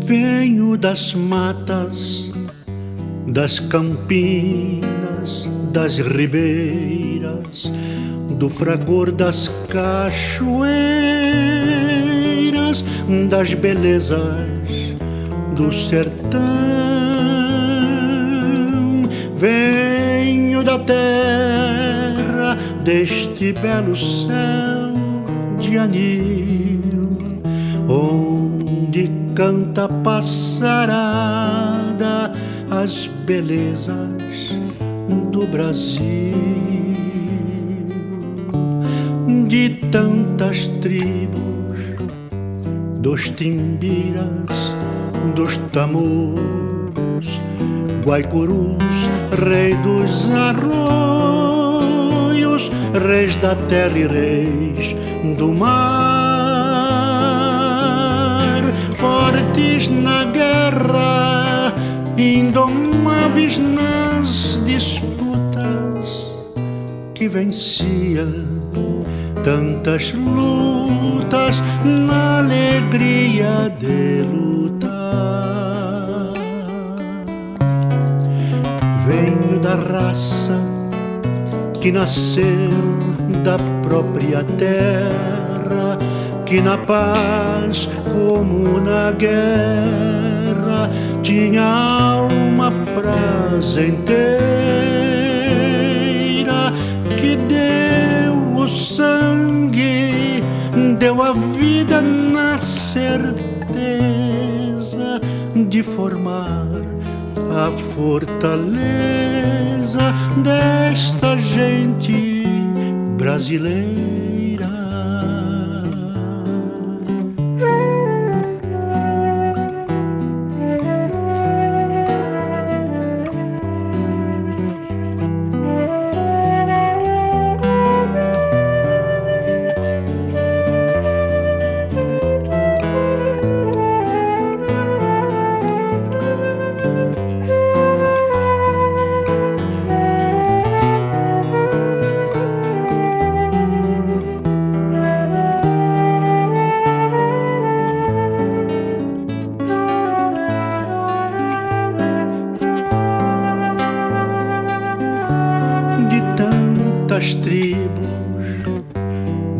Venho das matas, das campinas, das ribeiras, do fragor das cachoeiras, das belezas do sertão. Venho da terra deste belo céu de anil, onde canta passarada as belezas do Brasil. De tantas tribos, dos timbiras, dos tamoros, guaicurus, rei dos arroios, reis da terra e reis do mar, fortes na guerra, indomáveis nas disputas, que vencia tantas lutas na alegria de lutar. Venho da raça que nasceu da própria terra, que na paz como na guerra tinha alma prazenteira, que deu o sangue, deu a vida na certeza de formar a fortaleza desta gente brasileira. Das tribos,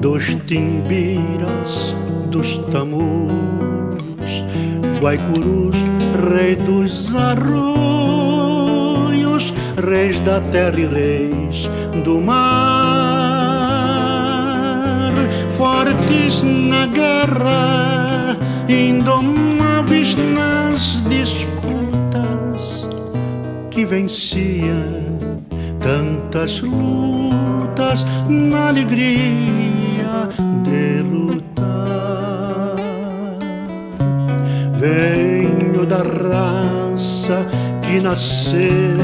dos timbiras, dos tamoros, guaicurus, rei dos arroios, reis da terra e reis do mar, fortes na guerra, indomáveis nas disputas, que venciam tantas lutas na alegria de lutar. Venho da raça que nasceu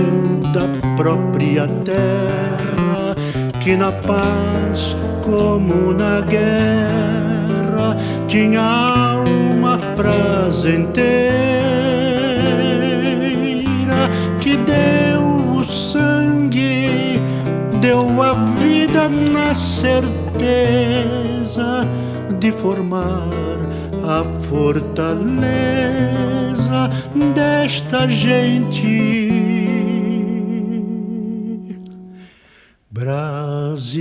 da própria terra, que na paz como na guerra tinha alma prazenteira, que deu o sangue, deu a vida na certeza de formar a fortaleza desta gente brasileira.